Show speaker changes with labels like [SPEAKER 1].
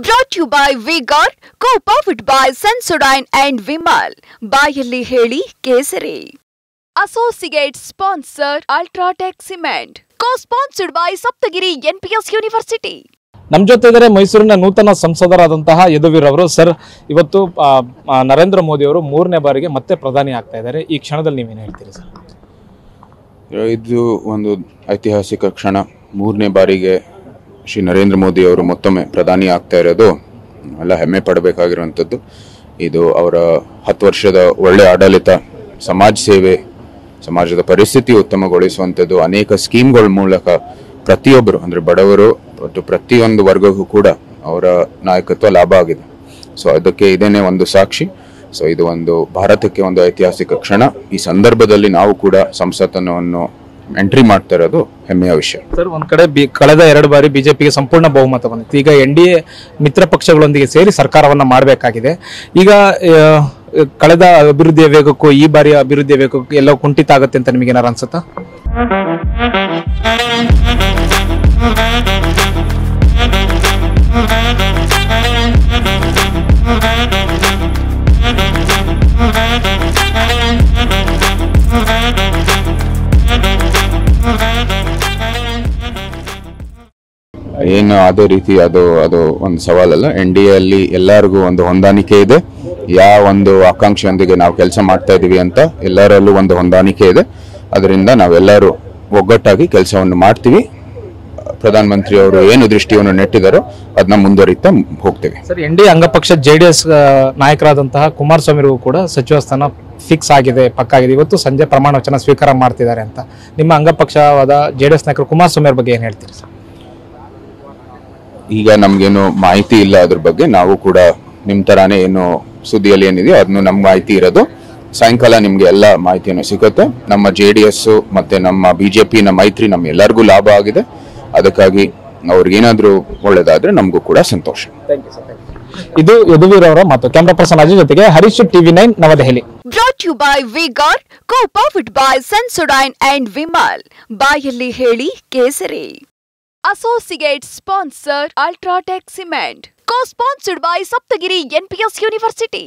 [SPEAKER 1] Brought to you by Vigor, co-powered by Sensodyne and Vimal. ಬಾಯಲ್ಲಿ ಹೇಳಿ ಕೇಸರಿ. Associate sponsor Ultratech Cement. Co-sponsored by Saptagiri NPS University.
[SPEAKER 2] ನಮ್ಮ ಜೊತೆ ಇದ್ದಾರೆ ಮೈಸೂರಿನ ನೂತನ ಸಂಸದರಾದಂತಹ ಯದುವೀರ್ ಅವರು. ಸರ್, ಇವತ್ತು ನರೇಂದ್ರ ಮೋದಿ ಅವರು 3ನೇ ಬಾರಿಗೆ ಮತ್ತೆ ಪ್ರಧಾನಿ ಆಗ್ತಾ ಇದ್ದಾರೆ. ಈ ಕ್ಷಣದಲ್ಲಿ ನೀವೇನು ಹೇಳ್ತೀರಿ ಸರ್?
[SPEAKER 3] ಇದು ಒಂದು ಐತಿಹಾಸಿಕ ಕ್ಷಣ. 3ನೇ ಬಾರಿಗೆ ಶ್ರೀ ನರೇಂದ್ರ ಮೋದಿ ಅವರು ಮತ್ತೊಮ್ಮೆ ಪ್ರಧಾನಿ ಆಗ್ತಾ ಇರೋದು ಎಲ್ಲ ಹೆಮ್ಮೆ ಪಡಬೇಕಾಗಿರುವಂಥದ್ದು. ಇದು ಅವರ 10 ವರ್ಷದ ಒಳ್ಳೆ ಆಡಳಿತ, ಸಮಾಜ ಸೇವೆ, ಸಮಾಜದ ಪರಿಸ್ಥಿತಿ ಉತ್ತಮಗೊಳಿಸುವಂಥದ್ದು, ಅನೇಕ ಸ್ಕೀಮ್ಗಳ ಮೂಲಕ ಪ್ರತಿಯೊಬ್ಬರು ಅಂದರೆ ಬಡವರು ಮತ್ತು ಪ್ರತಿಯೊಂದು ವರ್ಗಕ್ಕೂ ಕೂಡ ಅವರ ನಾಯಕತ್ವ ಲಾಭ ಆಗಿದೆ. ಸೊ ಅದಕ್ಕೆ ಇದೇನೇ ಒಂದು ಸಾಕ್ಷಿ. ಸೊ ಇದು ಒಂದು ಭಾರತಕ್ಕೆ ಒಂದು ಐತಿಹಾಸಿಕ ಕ್ಷಣ. ಈ ಸಂದರ್ಭದಲ್ಲಿ ನಾವು ಕೂಡ ಸಂಸತ್ತನ್ನು ಎಂಟ್ರಿ ಮಾಡ್ತಾ ಇರೋದು ಹೆಮ್ಮೆಯ ವಿಷಯ.
[SPEAKER 2] ಸರ್, ಒಂದ್ ಕಡೆ ಕಳೆದ 2 ಬಾರಿ ಬಿಜೆಪಿಗೆ ಸಂಪೂರ್ಣ ಬಹುಮತ ಬಂದಿತ್ತು. ಈಗ NDA ಮಿತ್ರ ಪಕ್ಷಗಳೊಂದಿಗೆ ಸೇರಿ ಸರ್ಕಾರವನ್ನ ಮಾಡಬೇಕಾಗಿದೆ. ಈಗ ಕಳೆದ ಅಭಿವೃದ್ಧಿಯ ವೇಗಕ್ಕೂ ಈ ಬಾರಿಯ ಅಭಿವೃದ್ಧಿಯ ವೇಗಕ್ಕೂ ಎಲ್ಲ ಕುಂಠಿತ ಆಗುತ್ತೆ ಅಂತ ನಿಮಗೇನಾರು ಅನ್ಸುತ್ತಾ?
[SPEAKER 3] ಏನು ಅದೇ ರೀತಿ ಅದು ಒಂದು ಸವಾಲಲ್ಲ. NDA ಅಲ್ಲಿ ಎಲ್ಲರಿಗೂ ಒಂದು ಹೊಂದಾಣಿಕೆ ಇದೆ. ಯಾವ ಒಂದು ಆಕಾಂಕ್ಷೆಯೊಂದಿಗೆ ನಾವು ಕೆಲಸ ಮಾಡ್ತಾ ಇದೀವಿ ಅಂತ ಎಲ್ಲರಲ್ಲೂ ಒಂದು ಹೊಂದಾಣಿಕೆ ಇದೆ. ಅದರಿಂದ ನಾವೆಲ್ಲರೂ ಒಗ್ಗಟ್ಟಾಗಿ ಕೆಲಸವನ್ನು ಮಾಡ್ತೀವಿ. ಪ್ರಧಾನಮಂತ್ರಿ ಅವರು ಏನು ದೃಷ್ಟಿಯನ್ನು ನೆಟ್ಟಿದ್ದಾರೋ ಅದನ್ನ ಮುಂದುವರಿತಾ ಹೋಗ್ತೇವೆ.
[SPEAKER 2] ಸರ್, NDA ಅಂಗಪಕ್ಷ JDS ನಾಯಕರಾದಂತಹ ಕುಮಾರಸ್ವಾಮಿಗೂ ಕೂಡ ಸಚಿವ ಸ್ಥಾನ ಫಿಕ್ಸ್ ಆಗಿದೆ, ಪಕ್ಕಾಗಿದೆ. ಇವತ್ತು ಸಂಜೆ ಪ್ರಮಾಣ ವಚನ ಸ್ವೀಕಾರ ಮಾಡ್ತಿದ್ದಾರೆ ಅಂತ ನಿಮ್ಮ ಅಂಗಪಕ್ಷವಾದ JDS ನಾಯಕರು ಕುಮಾರಸ್ವಾಮಿ ಅವ್ರ ಬಗ್ಗೆ ಏನು ಹೇಳ್ತೀರಿ ಸರ್?
[SPEAKER 3] ಈಗ ನಮ್ಗೇನು ಮಾಹಿತಿ ಇಲ್ಲ ಅದ್ರ ಬಗ್ಗೆ. ನಾವು ಕೂಡ ನಿಮ್ ತರಾನೇ ಏನು ಸುದ್ದಿಯಲ್ಲಿ ಏನಿದೆಯೋ ಅದನ್ನು ನಮ್ಗೆ ಮಾಹಿತಿ ಇರೋದು. ಸಾಯಂಕಾಲ ನಿಮ್ಗೆ ಎಲ್ಲ ಮಾಹಿತಿಯನ್ನು ಸಿಗುತ್ತೆ. ನಮ್ಮ JDS ಮತ್ತೆ ನಮ್ಮ BJP ಮೈತ್ರಿ ನಮ್ಮ ಎಲ್ಲರಿಗೂ ಲಾಭ ಆಗಿದೆ. ಅದಕ್ಕಾಗಿ ಅವ್ರಿಗೇನಾದ್ರೂ ಒಳ್ಳೇದಾದ್ರೆ ನಮಗೂ ಕೂಡ ಸಂತೋಷ.
[SPEAKER 2] ಇದು ಯದುವೀರ್ ಅವರ ಮಾತು. ಕ್ಯಾಮರಾ ಪರ್ಸನ್ ಅಜಯ್ ಜೊತೆಗೆ Harish, TV9 New Delhi.
[SPEAKER 1] Brought to you by Vigor, co-powered by Sensodyne and Vimal. ಬಾಯಲ್ಲಿ ಹೇಳಿ ಕೇಸರಿ. Associate sponsor Ultratech Cement. Co-sponsored by Saptagiri NPS University.